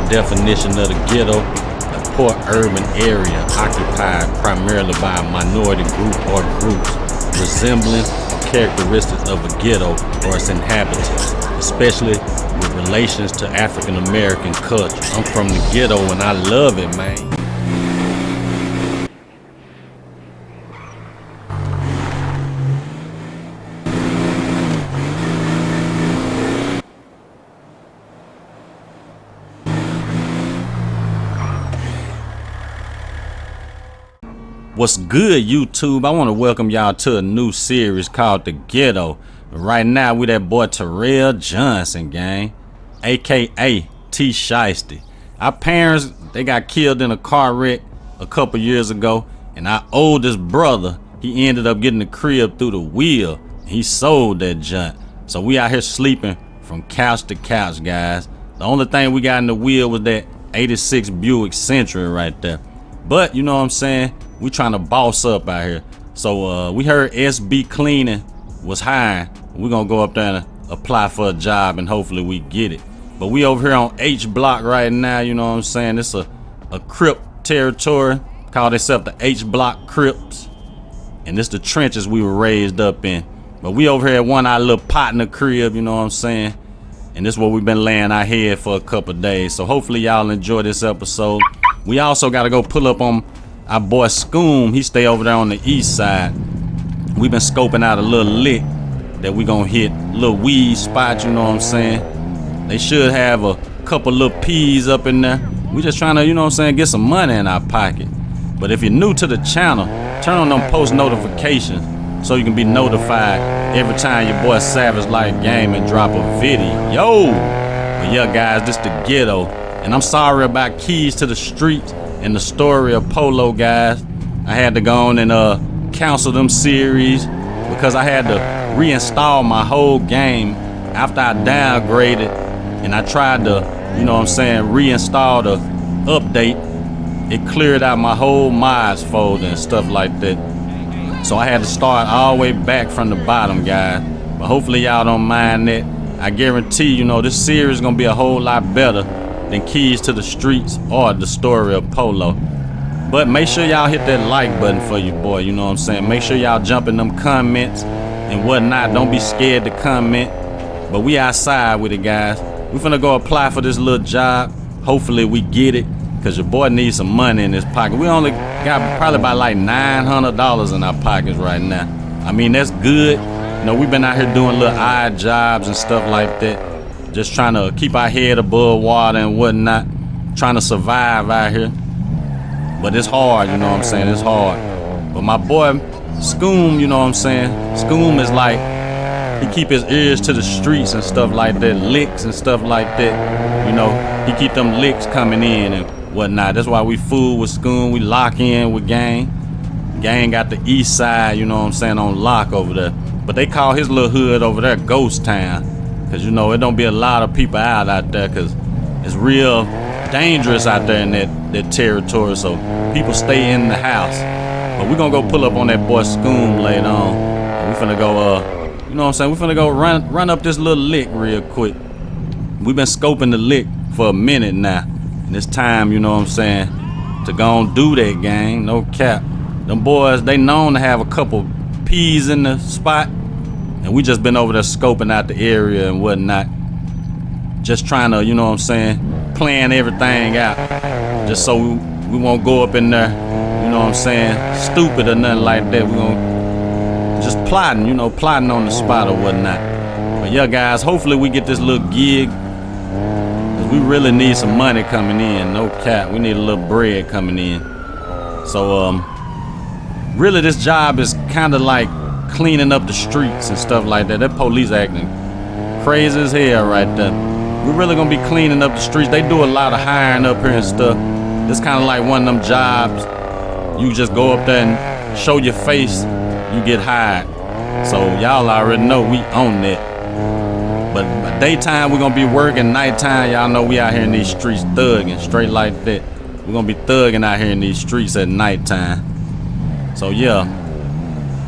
definition of the ghetto, a poor urban area occupied primarily by a minority group or groups resembling characteristics of a ghetto or its inhabitants, especially with relations to African American culture. I'm from the ghetto and I love it, man. What's good, YouTube? I want to welcome y'all to a new series called The Ghetto. Right now, we that boy Terrell Johnson, gang, aka T. Shiesty. Our parents, they got killed in a car wreck a couple years ago, and our oldest brother, he ended up getting the crib through the wheel. He sold that junk. So we out here sleeping from couch to couch, guys. The only thing we got in the wheel was that 86 Buick Century right there. But you know what I'm saying? We trying to boss up out here. So we heard SB Cleaning was hiring. We're gonna go up there and apply for a job and hopefully we get it. But we over here on H Block right now, you know what I'm saying? It's a Crip territory, call themselves the H Block Crips. And this the trenches we were raised up in. But we over here at one of our little partner crib, you know what I'm saying? And this is what we've been laying our head for a couple days. So hopefully y'all enjoy this episode. We also gotta go pull up on our boy Scoom. He stay over there on the east side. We've been scoping out a little lick that we gonna hit, a little weed spot, you know what I'm saying? They should have a couple little peas up in there. We just trying to, you know what I'm saying, get some money in our pocket. But if you're new to the channel, turn on them post notifications so you can be notified every time your boy Savage Like Game and drop a video. Yo! But yeah, guys, this the Ghetto. And I'm sorry about Keys to the Streets and the story of Polo, guys. I had to go on and cancel them series because I had to reinstall my whole game after I downgraded and I tried to, you know what I'm saying, reinstall the update. It cleared out my whole mods folder and stuff like that. So I had to start all the way back from the bottom, guys. But hopefully y'all don't mind that. I guarantee, you know, this series is gonna be a whole lot better than Keys to the Streets or the story of Polo. But make sure y'all hit that like button for you, boy, you know what I'm saying? Make sure y'all jump in them comments and whatnot. Don't be scared to comment. But we outside with it, guys. We finna go apply for this little job. Hopefully we get it, cause your boy needs some money in his pocket. We only got probably about like $900 in our pockets right now. I mean, that's good. You know, we've been out here doing little odd jobs and stuff like that. Just trying to keep our head above water and whatnot. Trying to survive out here. But it's hard, you know what I'm saying? It's hard. But my boy Scoom, you know what I'm saying? Scoom is like, he keep his ears to the streets and stuff like that. Licks and stuff like that. You know, he keep them licks coming in and whatnot. That's why we fool with Scoom. We lock in with Gang. Gang got the east side, you know what I'm saying, on lock over there. But they call his little hood over there Ghost Town. Cause you know, it don't be a lot of people out there cause it's real dangerous out there in that territory. So people stay in the house. But we gonna go pull up on that boy Scoom later on. And we finna go, you know what I'm saying? We finna go run up this little lick real quick. We've been scoping the lick for a minute now. And it's time, you know what I'm saying, to go and do that, gang. No cap. Them boys, they known to have a couple peas in the spot. And we just been over there scoping out the area and whatnot. Just trying to, you know what I'm saying, plan everything out. Just so we won't go up in there, you know what I'm saying, stupid or nothing like that. We gonna just plotting, you know, plotting on the spot or whatnot. But yeah, guys, hopefully we get this little gig. Cause we really need some money coming in, no cap. We need a little bread coming in. So, really this job is kind of like cleaning up the streets and stuff like that. That police acting crazy as hell right there. We're really gonna be cleaning up the streets. They do a lot of hiring up here and stuff. It's kind of like one of them jobs. You just go up there and show your face, you get hired. So y'all already know we own that. But daytime we're gonna be working, nighttime y'all know we out here in these streets thugging, straight like that. We're gonna be thugging out here in these streets at nighttime. So yeah,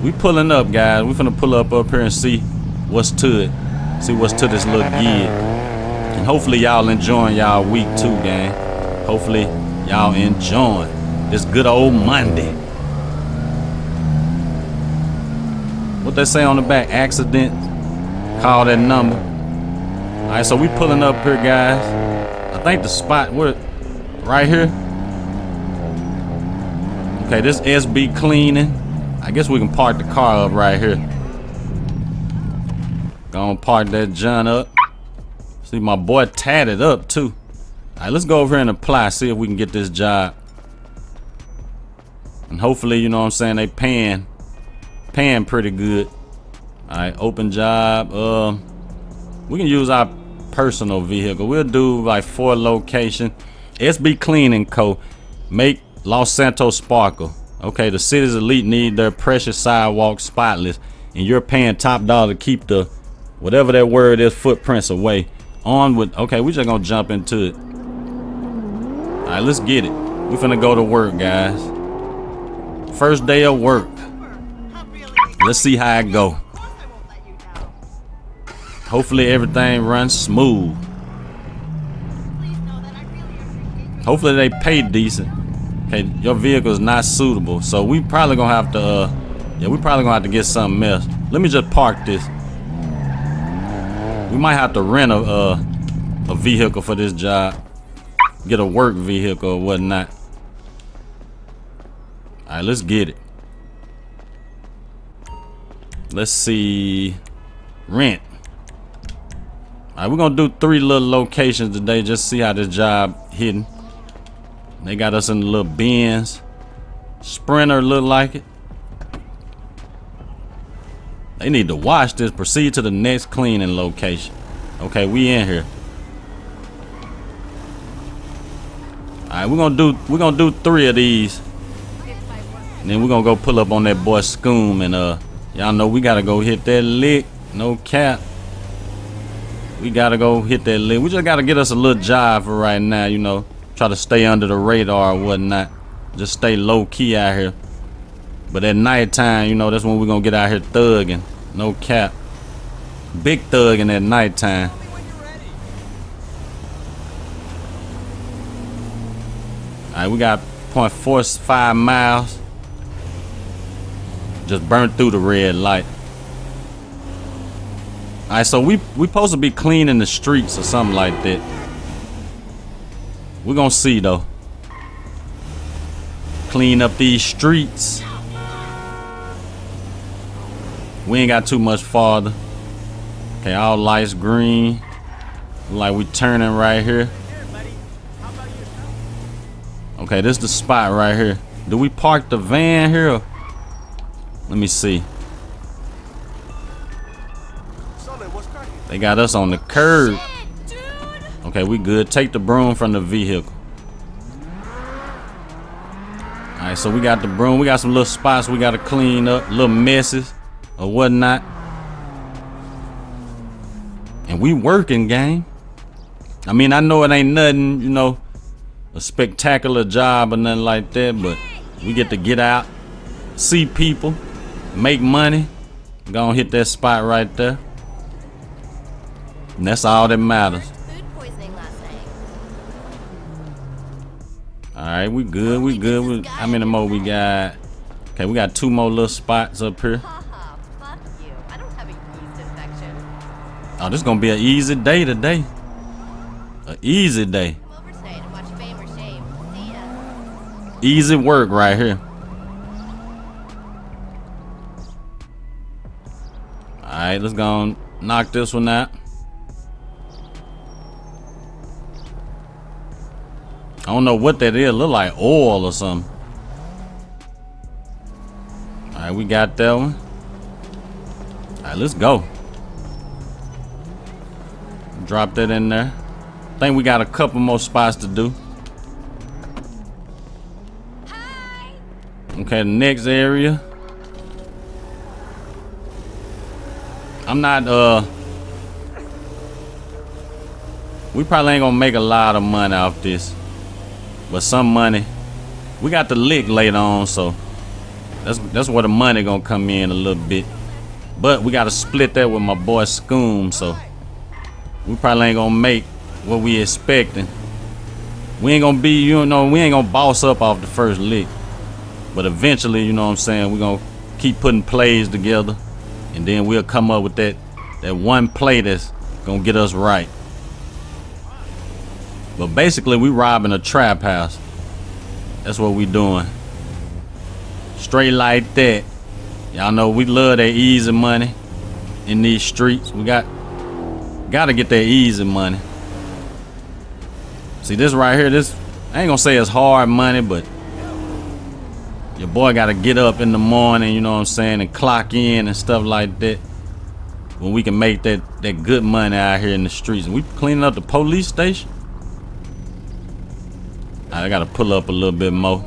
we pulling up, guys. We finna pull up here and see what's to it. See what's to this little gig. And hopefully y'all enjoying y'all week too, gang. Hopefully y'all enjoying this good old Monday. What they say on the back? Accident. Call that number. Alright, so we pulling up here, guys. I think the spot, what, right here? Okay, this SB cleaning. I guess we can park the car up right here. Gonna park that John up. See, my boy tatted up too. Alright, let's go over here and apply, see if we can get this job. And hopefully, you know what I'm saying, they paying pretty good. Alright, open job. We can use our personal vehicle. We'll do like 4 location. SB Cleaning Co. Make Los Santos sparkle. Okay, the city's elite need their precious sidewalk spotless, and you're paying top dollar to keep the whatever that word is footprints away. On with, okay, we just gonna jump into it. All right, let's get it. We finna go to work, guys. First day of work. Let's see how it go. Hopefully everything runs smooth. Hopefully they pay decent. Okay, your vehicle is not suitable, so we probably gonna have to we probably gonna have to get something else. Let me just park this. We might have to rent a vehicle for this job. Get a work vehicle or whatnot. Alright, let's get it. Let's see. Rent. Alright, we're gonna do 3 little locations today, just see how this job hitting. They got us in the little Benz. Sprinter look like it. They need to watch this. Proceed to the next cleaning location. Okay, we in here. Alright, we're gonna do 3 of these. And then we're gonna go pull up on that boy Scoom, and y'all know we gotta go hit that lick. No cap. We gotta go hit that lick. We just gotta get us a little job for right now, you know. Try to stay under the radar or whatnot. Just stay low key out here. But at nighttime, you know, that's when we're gonna get out here thugging. No cap. Big thugging at nighttime. Alright, we got 0.45 miles. Just burned through the red light. Alright, so we supposed to be cleaning the streets or something like that. We're gonna see though. Clean up these streets. We ain't got too much farther. Okay, all lights green. Like we turning right here. Okay, this is the spot right here. Do we park the van here? Let me see. They got us on the curb. Okay, we good. Take the broom from the vehicle. Alright, so we got the broom. We got some little spots we got to clean up. Little messes or whatnot. And we working, gang. I mean, I know it ain't nothing, you know, a spectacular job or nothing like that, but we get to get out, see people, make money. Gonna hit that spot right there. And that's all that matters. Alright, we good, we good. How many more we got? Okay, we got 2 more little spots up here. Oh, this is gonna be an easy day today. An easy day. Easy work right here. Alright, let's go and knock this one out. I don't know what that is. Look like oil or something. Alright, we got that one. Alright, let's go. Drop that in there. I think we got a couple more spots to do. Okay, the next area. I'm not we probably ain't gonna make a lot of money off this, but some money. We got the lick later on, so that's where the money gonna come in a little bit. But we gotta split that with my boy Scoom, so we probably ain't gonna make what we expecting. We ain't gonna be, you know, we ain't gonna boss up off the first lick. But eventually, you know what I'm saying, we're gonna keep putting plays together, and then we'll come up with that one play that's gonna get us right. But basically, we robbing a trap house. That's what we doing. Straight like that. Y'all know we love that easy money in these streets. We gotta get that easy money. See this right here, this, I ain't gonna say it's hard money, but your boy gotta get up in the morning, you know what I'm saying, and clock in and stuff like that. When we can make that good money out here in the streets. And we cleaning up the police station. I gotta pull up a little bit more.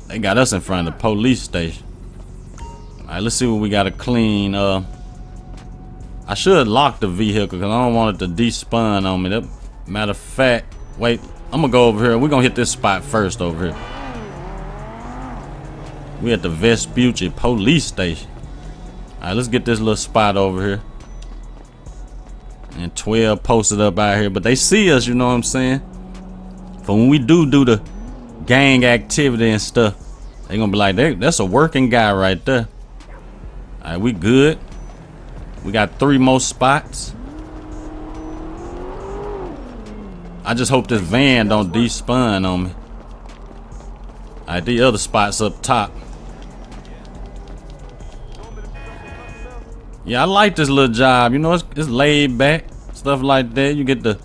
They got us in front of the police station. Alright, let's see what we gotta clean. I should lock the vehicle because I don't want it to despawn on me. Matter of fact, wait, I'm gonna go over here. We're gonna hit this spot first over here. We at the Vespucci police station. Alright, let's get this little spot over here. And 12 posted up out here, but they see us, you know what I'm saying? For when we do the gang activity and stuff, they gonna be like, that's a working guy right there. Alright, we good. We got 3 more spots. I just hope this van don't despawn on me. Alright, the other spots up top. Yeah, I like this little job. You know, it's laid back, stuff like that. You get to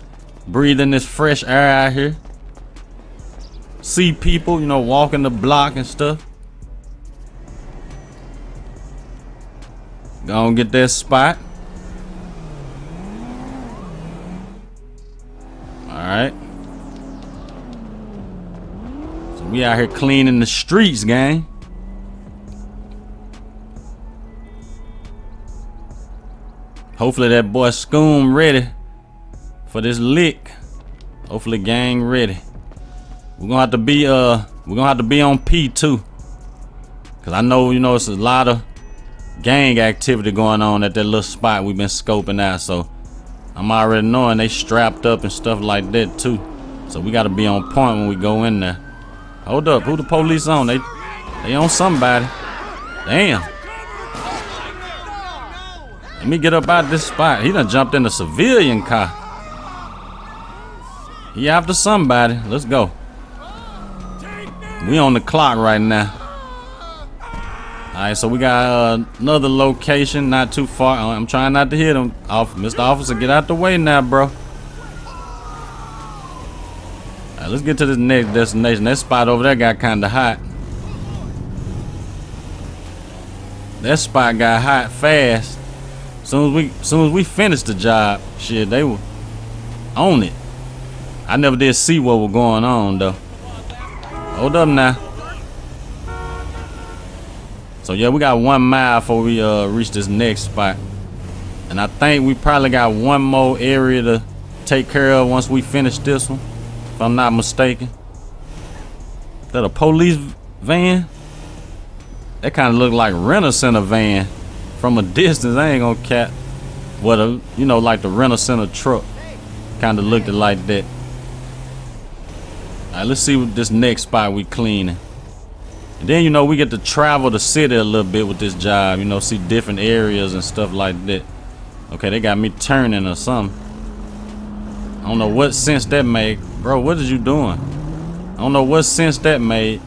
breathe in this fresh air out here. See people, you know, walking the block and stuff. Gonna get that spot. Alright. So we out here cleaning the streets, gang. Hopefully that boy Scoom ready for this lick. Hopefully gang ready. We're gonna have to be on P too. Cause I know, you know, it's a lot of gang activity going on at that little spot we've been scoping out. So I'm already knowing they strapped up and stuff like that too. So we gotta be on point when we go in there. Hold up, who the police on? They on somebody. Damn. Let me get up out of this spot. He done jumped in a civilian car. He after somebody. Let's go. We on the clock right now. Alright, so we got another location not too far. I'm trying not to hit him. Mr. Officer, get out the way now, bro. Alright, let's get to this next destination. That spot over there got kind of hot. That spot got hot fast. Soon as we finished the job, shit, they were on it. I never did see what was going on though. Hold up now. So yeah, we got 1 mile before we reach this next spot, and I think we probably got 1 more area to take care of once we finish this one, if I'm not mistaken. Is that a police van? That kind of looked like Rent-A-Center van. From a distance, I ain't gonna cap. What you know, like the Rent-A-Center truck. Kind of looked like that. Alright, let's see what this next spot we cleaning. And then, you know, we get to travel the city a little bit with this job. You know, see different areas and stuff like that. Okay, they got me turning or something. I don't know what sense that made. Bro, what is you doing? I don't know what sense that made.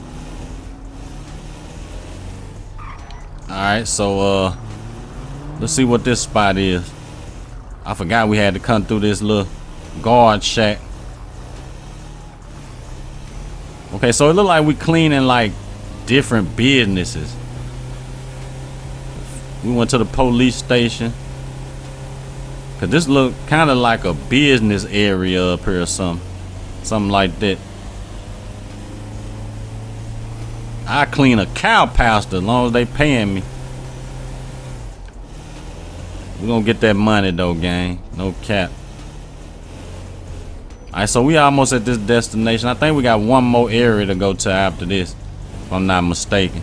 Alright, so let's see what this spot is. I forgot we had to come through this little guard shack. Okay, so it look like we cleaning like different businesses. We went to the police station. Cause this look kind of like a business area up here or something like that. I clean a cow pasture as long as they paying me. We gonna get that money though, gang. No cap. Alright, so we almost at this destination. I think we got 1 more area to go to after this, if I'm not mistaken.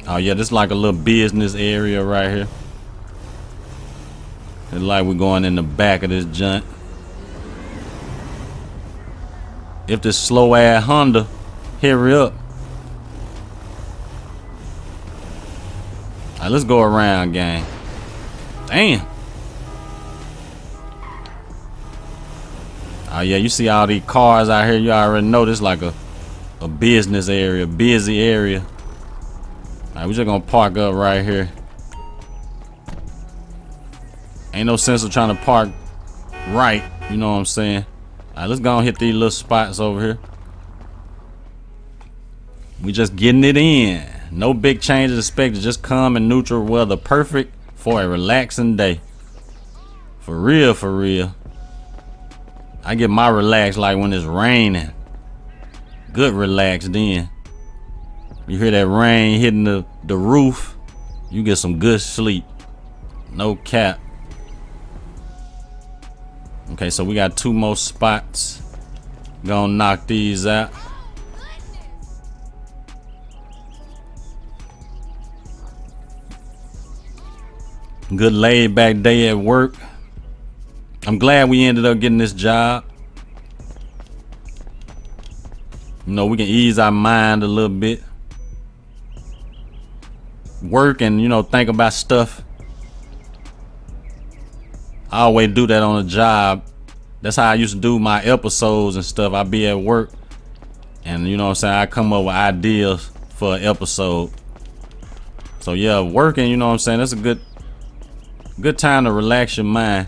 Oh yeah, this is like a little business area right here. It's like we're going in the back of this junk. If this slow ass Honda, hurry up. Alright, let's go around, gang. Damn. Oh yeah, you see all these cars out here. You already know this like a business area, busy area. Alright, we just gonna park up right here. Ain't no sense of trying to park right, you know what I'm saying? Alright, let's go and hit these little spots over here. We just getting it in. No big changes expected, just calm and neutral weather. Perfect for a relaxing day. For real, for real. I get my relax like when it's raining. Good relax then. You hear that rain hitting the roof, you get some good sleep. No cap. Okay, so we got 2 more spots. Gonna knock these out. Good laid back day at work. I'm glad we ended up getting this job. You know, we can ease our mind a little bit. Work and, you know, think about stuff. I always do that on a job. That's how I used to do my episodes and stuff. I be at work and, you know what I'm saying, I come up with ideas for an episode. So yeah, working, you know what I'm saying, that's a good time to relax your mind.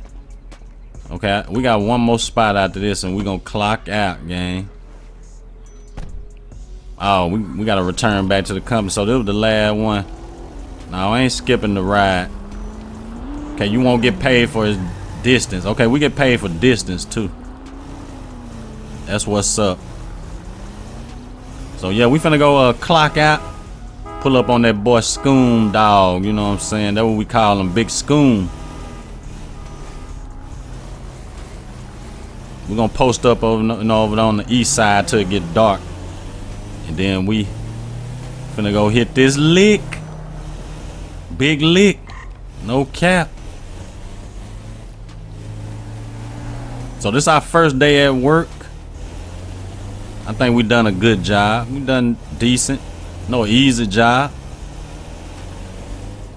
Okay, we got 1 more spot after this and we gonna clock out, gang. Oh, we gotta return back to the company. So this was the last one. No, I ain't skipping the ride. Okay, you won't get paid for his distance. Okay, we get paid for distance too. That's what's up. So yeah, we finna go clock out. Pull up on that boy Scoom dog, you know what I'm saying? That's what we call him, Big Scoom. We're gonna post up over on the east side till it get dark. And then we finna go hit this lick. Big lick. No cap. So this our first day at work. I think we done a good job. We done decent. No easy job.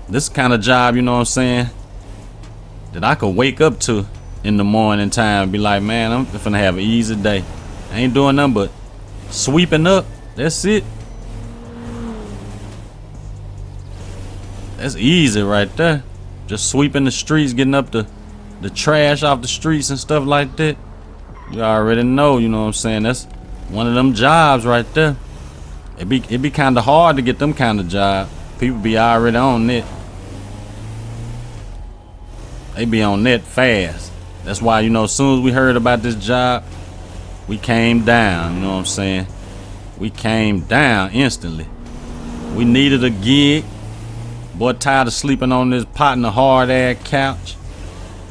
This kind of job, you know what I'm saying, that I could wake up to in the morning time and be like, man, I'm finna have an easy day. I ain't doing nothing but sweeping up. That's it. That's easy right there. Just sweeping the streets, getting up the trash off the streets and stuff like that. You already know, you know what I'm saying? That's one of them jobs right there. It be kind of hard to get them kind of job. People be already on it. They be on that fast. That's why, you know, as soon as we heard about this job, we came down, you know what I'm saying? We came down instantly. We needed a gig. Boy, tired of sleeping on this pot in the hard ass couch.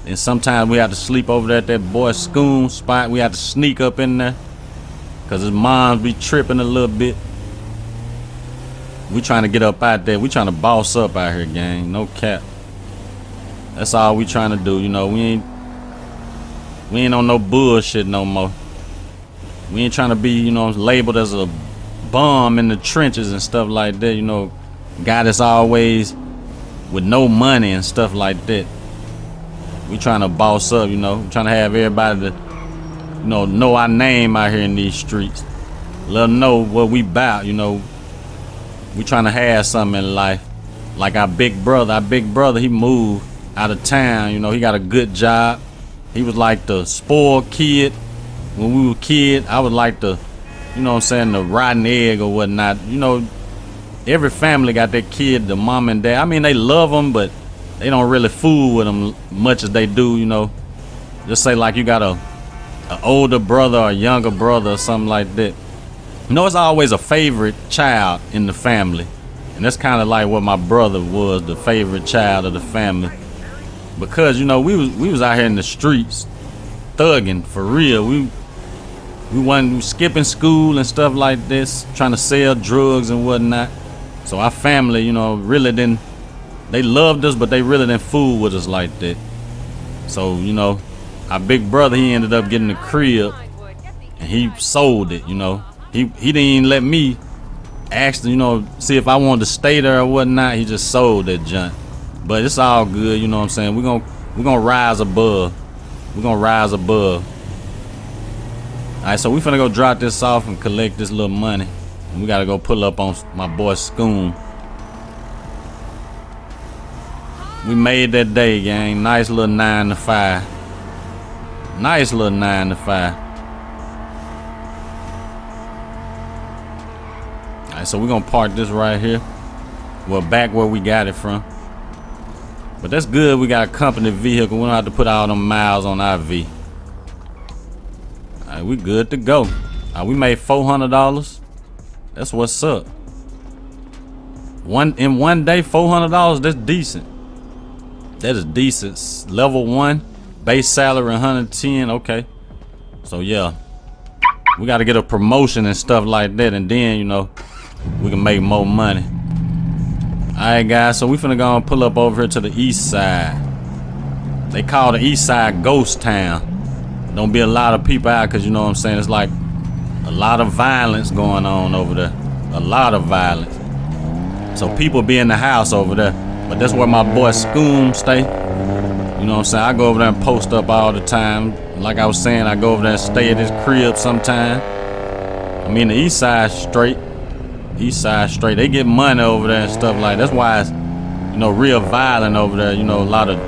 And sometimes we have to sleep over there at that boy Scoom spot. We have to sneak up in there because his moms be tripping a little bit. We trying to get up out there. We trying to boss up out here, gang. No cap. That's all we trying to do. You know, we ain't on no bullshit no more. We ain't trying to be, you know, labeled as a bum in the trenches and stuff like that. You know, guy that's always with no money and stuff like that. We trying to boss up, you know. We trying to have everybody to, you know our name out here in these streets. Let them know what we about, you know. We trying to have something in life. Like our big brother, he moved out of town, you know. He got a good job. He was like the spoiled kid. When we were kids, I was like the, you know what I'm saying, the rotten egg or whatnot. You know, every family got their kid, the mom and dad. I mean, they love them, but they don't really fool with them much as they do, you know. Just say like you got a older brother or a younger brother or something like that. You know, it's always a favorite child in the family. And that's kind of like what my brother was, the favorite child of the family. Because, you know, we was out here in the streets thugging for real. We wasn't skipping school and stuff like this, trying to sell drugs and whatnot. So our family, you know, really didn't, they loved us, but they really didn't fool with us like that. So, you know, our big brother, he ended up getting the crib and he sold it, you know. He didn't even let me ask, you know, see if I wanted to stay there or whatnot. He just sold that junk. But it's all good, you know what I'm saying? We're gonna rise above. We're gonna rise above. Alright, so we finna go drop this off and collect this little money. And we gotta go pull up on my boy Scoom. We made that day, gang. Nice little 9 to 5. Nice little 9 to 5. Alright, so we're gonna park this right here. Well, back where we got it from. But that's good, we got a company vehicle. We don't have to put all them miles on our V. Alright, we good to go. Alright, we made $400. That's what's up. In one day, $400, that's decent. That is decent. Level 1, base salary 110, okay. So yeah, we gotta get a promotion and stuff like that, and then, you know, we can make more money. Alright guys, so we finna go and pull up over here to the east side. They call the east side ghost town. Don't be a lot of people out, cause you know what I'm saying, it's like a lot of violence going on over there. A lot of violence. So people be in the house over there. But that's where my boy Scoom stay. You know what I'm saying? I go over there and post up all the time. Like I was saying, I go over there and stay at his crib sometime. I mean, the east side straight. East side straight. They get money over there and stuff like that. That's why it's, you know, real violent over there. You know, a lot of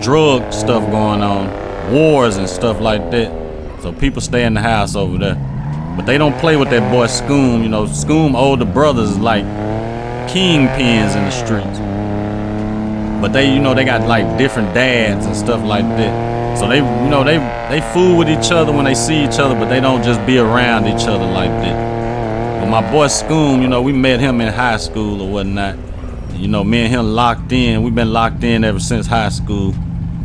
drug stuff going on. Wars and stuff like that. So people stay in the house over there. But they don't play with that boy Scoom. You know, Scoom older brothers is like kingpins in the streets. But they, you know, they got like different dads and stuff like that. So they, you know, they fool with each other when they see each other, but they don't just be around each other like that. But my boy Scoom, you know, we met him in high school or whatnot. You know, me and him locked in. We've been locked in ever since high school.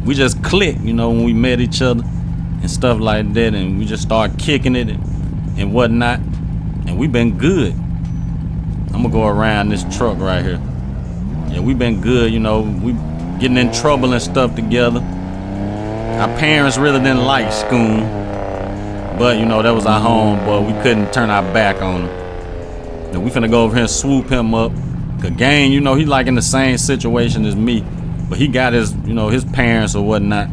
We just clicked, you know, when we met each other and stuff like that, and we just started kicking it and whatnot. And we've been good. I'm gonna go around this truck right here. Yeah, we've been good, you know, we getting in trouble and stuff together. Our parents really didn't like Scoom, but you know, that was our home, but we couldn't turn our back on him. And we finna go over here and swoop him up. Cause gang, you know, he like in the same situation as me, but he got his, you know, his parents or whatnot.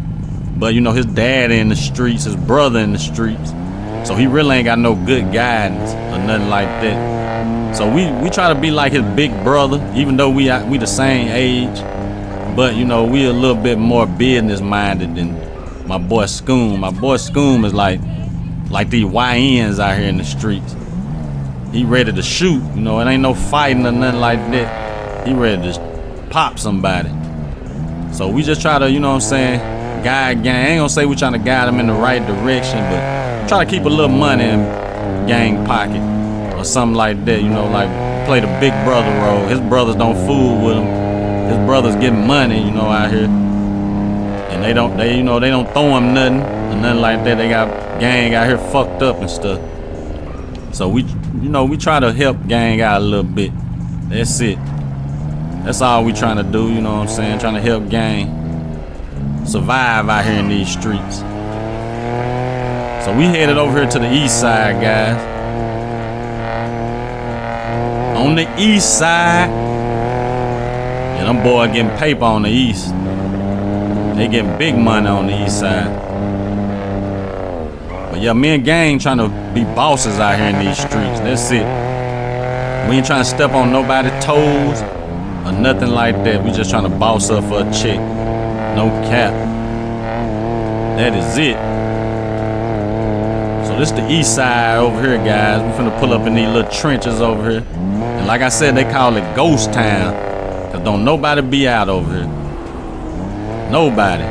But you know, his dad in the streets, his brother in the streets. So he really ain't got no good guidance or nothing like that. So we try to be like his big brother, even though we the same age. But you know, we a little bit more business minded than my boy Scoom. My boy Scoom is like these YNs out here in the streets. He ready to shoot, you know, it ain't no fighting or nothing like that. He ready to pop somebody. So we just try to, you know what I'm saying, guide gang. I ain't gonna say we trying to guide them in the right direction, but try to keep a little money in gang pocket. Or something like that, you know, like play the big brother role. His brothers don't fool with him. His brothers getting money, you know, out here. And they don't throw him nothing or nothing like that. They got gang out here fucked up and stuff. So we try to help gang out a little bit. That's it. That's all we trying to do, you know what I'm saying? Trying to help gang survive out here in these streets. So we headed over here to the east side, guys. On the east side, and them boys getting paper on the east. They getting big money on the east side. But yeah, me and gang trying to be bosses out here in these streets. That's it. We ain't trying to step on nobody's toes or nothing like that. We just trying to boss up for a chick. No cap. That is it. So this the east side over here, guys. We finna pull up in these little trenches over here. And like I said, they call it ghost town. Cause don't nobody be out over here. Nobody.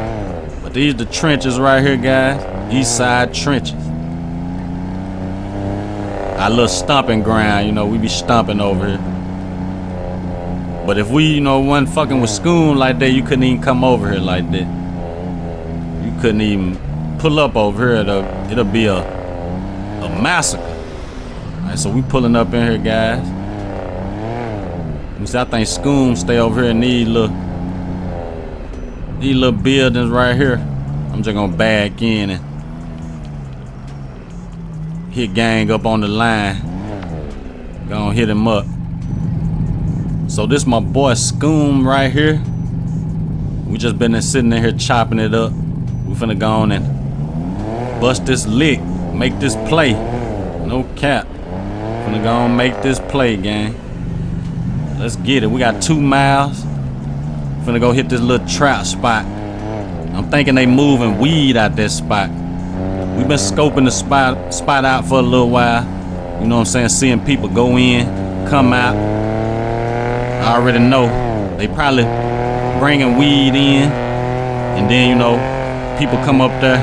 But these the trenches right here, guys. East side trenches. Our little stomping ground, you know, we be stomping over here. But if we, you know, wasn't fucking with Scoom like that, you couldn't even come over here like that. You couldn't even pull up over here. It'll be a massacre. Alright, so we pulling up in here, guys. You see, I think Scoom stay over here in these These little buildings right here, I'm just gonna back in and hit gang up on the line. Gonna hit him up. So this my boy Scoom right here. We just been sitting in here chopping it up. We finna go on and bust this lick, make this play. No cap. Finna go on and make this play, gang. Let's get it. We got 2 miles. Finna go hit this little trap spot. I'm thinking they moving weed out that spot. We've been scoping the spot out for a little while. You know what I'm saying? Seeing people go in, come out. I already know they probably bringing weed in, and then you know people come up there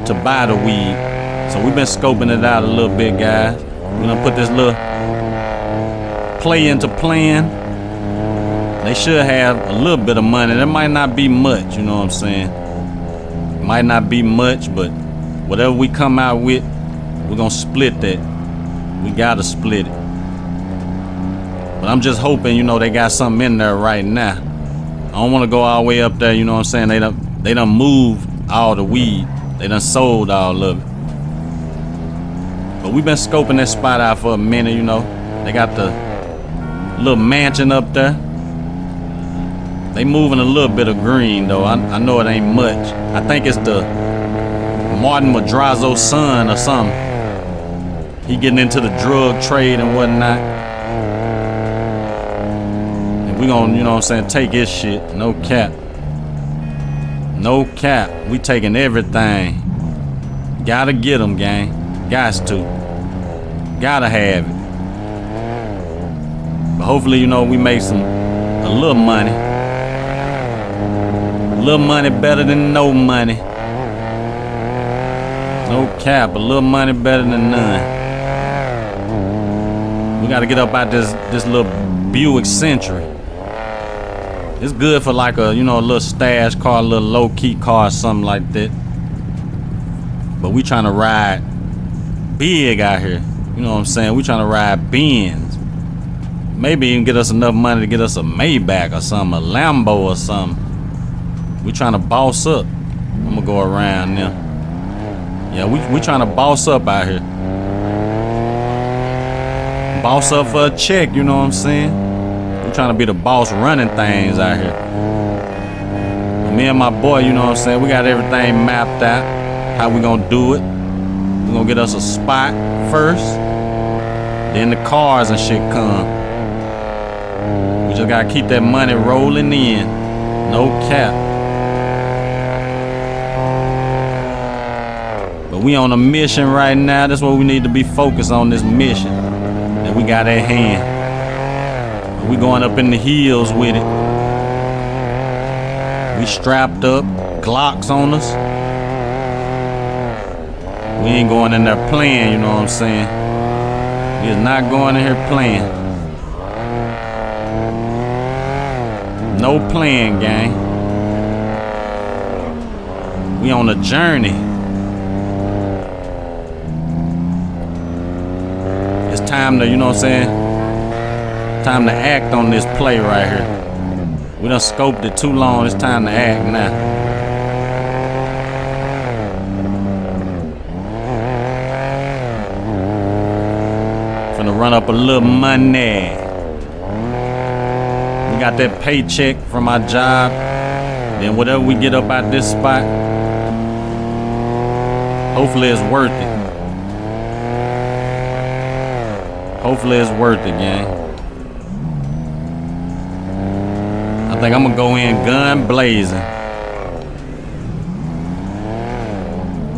to buy the weed. So we've been scoping it out a little bit, guys. We're gonna put this little play into plan. They should have a little bit of money. There might not be much, you know what I'm saying? Might not be much, but whatever we come out with, we're gonna split that. We gotta split it. But I'm just hoping, you know, they got something in there right now. I don't wanna go all the way up there, you know what I'm saying? They done moved all the weed. They done sold all of it. But we've been scoping that spot out for a minute, you know. They got the little mansion up there. They moving a little bit of green though. I know it ain't much. I think it's the Martin Madrazo's son or something. He getting into the drug trade and whatnot. And we gonna, you know what I'm saying, take his shit. No cap. No cap. We taking everything. Gotta get them, gang. Gots to. Gotta have it. But hopefully, you know, we make a little money. A little money better than no money. No cap, a little money better than none. We gotta get up out this little Buick Century. It's good for like a, you know, a little stash car, a little low key car, or something like that. But we trying to ride big out here. You know what I'm saying? We trying to ride Benz. Maybe even get us enough money to get us a Maybach or something, a Lambo or something. We trying to boss up. I'm gonna go around now. Yeah, we trying to boss up out here. Boss up for a check, you know what I'm saying? We trying to be the boss running things out here. But me and my boy, you know what I'm saying? We got everything mapped out. How we gonna do it? We gonna get us a spot first. Then the cars and shit come. We just gotta keep that money rolling in. No cap. But we on a mission right now. That's what we need to be focused on, this mission that we got at hand. We going up in the hills with it. We strapped up, Glocks on us. We ain't going in there playing, you know what I'm saying? We is not going in here playing. No playing, gang. We on a journey. It's time to, you know what I'm saying? Time to act on this play right here. We done scoped it too long. It's time to act now. Finna run up a little money. We got that paycheck from our job. Then whatever we get up out this spot, hopefully it's worth it. Hopefully it's worth it, gang. I think I'm gonna go in gun blazing.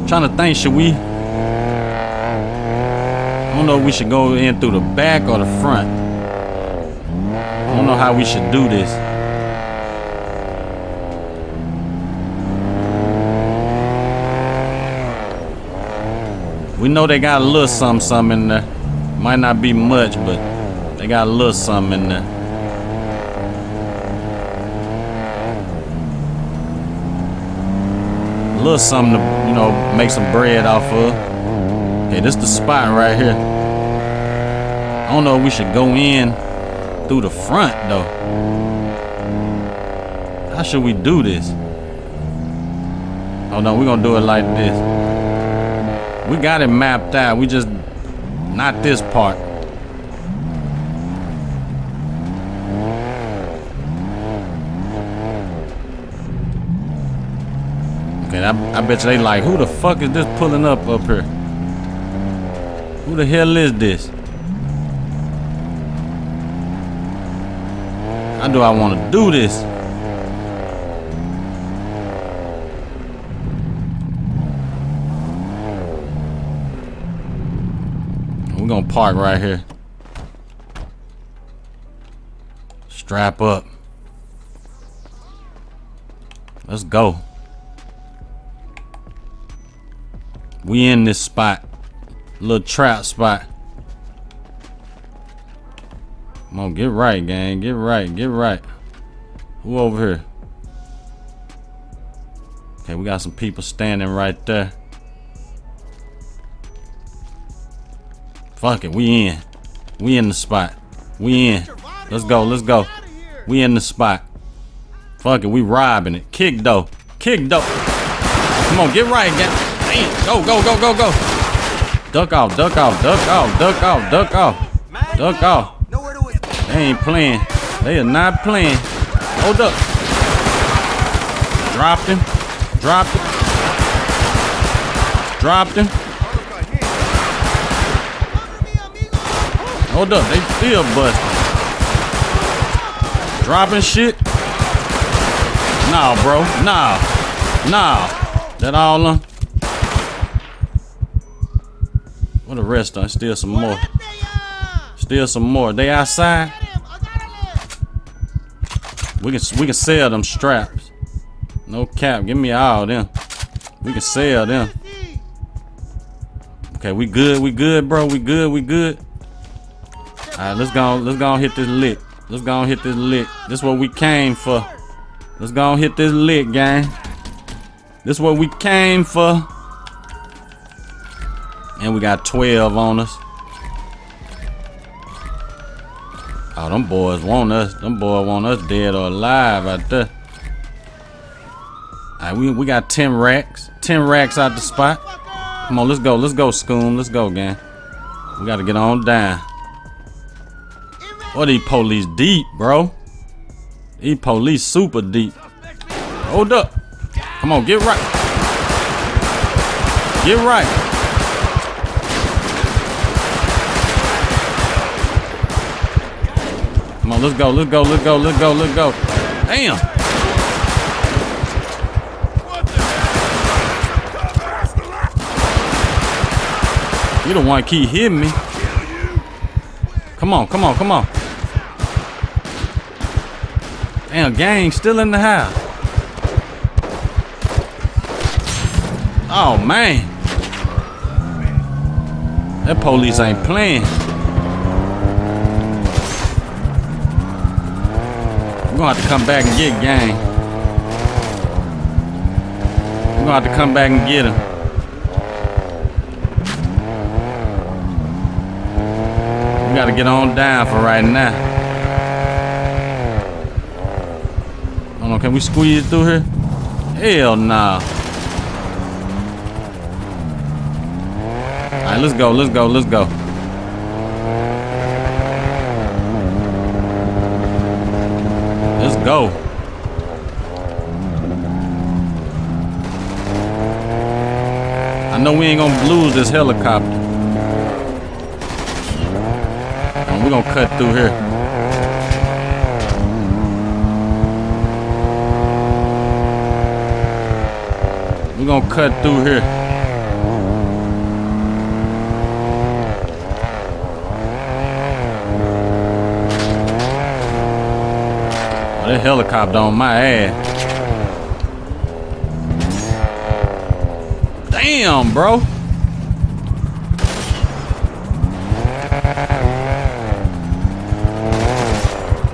Trying to think, should we? I don't know if we should go in through the back or the front. I don't know how we should do this. We know they got a little something in there. Might not be much, but they got a little something in there. A little something to, you know, make some bread off of. Okay, this the spot right here. I don't know if we should go in through the front though. How should we do this? Oh no, we're gonna do it like this. We got it mapped out. We just not this part. Okay, I bet you they like, who the fuck is this pulling up here? Who the hell is this? How do I want to do this? We're gonna park right here. Strap up. Let's go. We in this spot. Little trap spot. Come on, get right, gang. Get right, get right. Who over here? Okay, we got some people standing right there. Fuck it, we in. We in the spot. We in. Let's go, let's go. We in the spot. Fuck it, we robbing it. Kick though. Kick though. Come on, get right, gang. Damn. Go, go, go, go, go. Duck off, duck off, duck off, duck off, duck off. Duck off. They ain't playing. They are not playing. Hold up. Dropped him. Dropped him. Dropped him. Hold up, they still busting. Dropping shit. Nah, bro. Nah. Nah. That all on? What the rest of? Still some more. Still some more. They outside. We can sell them straps. No cap. Give me all them. We can sell them. Okay, we good, bro. We good. Alright, let's go hit this lick. Let's go hit this lick. This is what we came for. Let's go hit this lick, gang. This is what we came for. And we got 12 on us. Oh, them boys want us. Them boys want us dead or alive out there. Alright, we got 10 racks. 10 racks out the spot. Come on, let's go. Let's go, Scoom. Let's go, gang. We gotta get on down. Oh, these police deep, bro. These police super deep. Hold up. Come on, get right. Get right. Come on, let's go, let's go, let's go, let's go, let's go. Damn. You don't want to keep hitting me. Come on, come on, come on. Damn, gang still in the house. Oh, man. That police ain't playing. We're gonna have to come back and get gang. We're gonna have to come back and get him. We gotta get on down for right now. Hold on, can we squeeze through here? Hell nah. Alright, let's go, let's go, let's go. Let's go. I know we ain't gonna lose this helicopter. And we're gonna cut through here. We're gonna cut through here. Oh, that helicopter on my ass. Damn, bro.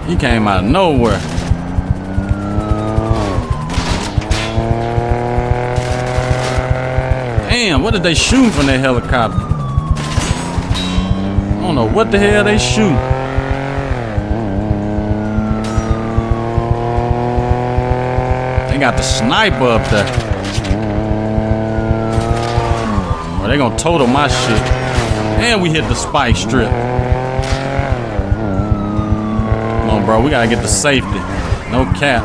He came out of nowhere. Damn, what did they shoot from that helicopter? I don't know what the hell they shoot. got the sniper up there. Or they gonna total my shit. And we hit the spike strip. Come on, bro. We gotta get the safety. No cap.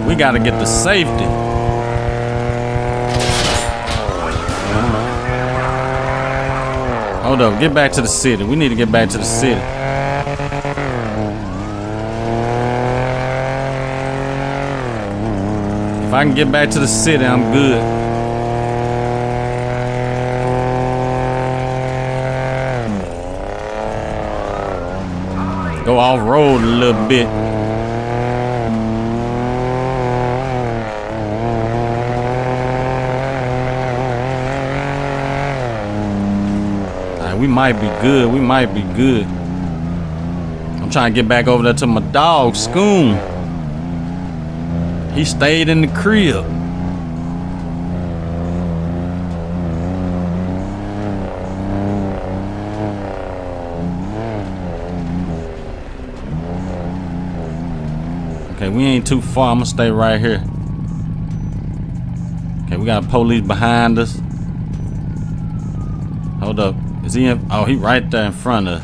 We gotta get the safety. Hold up. Get back to the city. We need to get back to the city. If I can get back to the city, I'm good. Go off-road a little bit. Alright, we might be good. We might be good. I'm trying to get back over there to my dog, Scoom. He stayed in the crib. Okay, we ain't too far. I'm gonna stay right here. Okay, we got police behind us. Hold up. Is he in? Oh, he right there in front of us.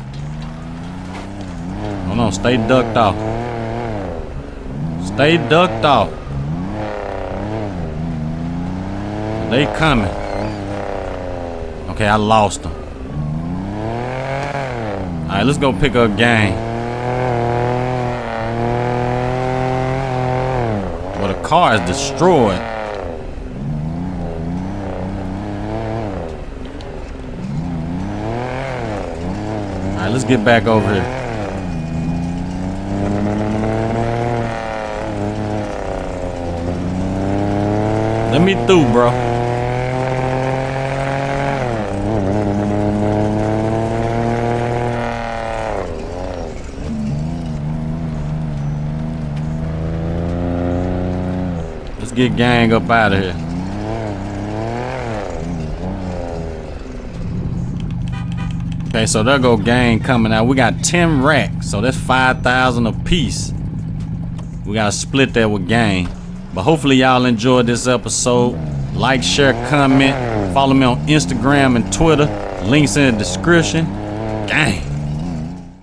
Hold on, stay ducked off. Stay ducked off. They coming. Okay, I lost them. Alright, let's go pick up gang. Well, the car is destroyed. Alright, let's get back over here. Let me through, bro. Let's get gang up out of here. Okay, so there go gang coming out. We got 10 racks, so that's 5,000 a piece. We gotta split that with gang. But hopefully y'all enjoyed this episode. Like, share, comment. Follow me on Instagram and Twitter. Links in the description. Gang.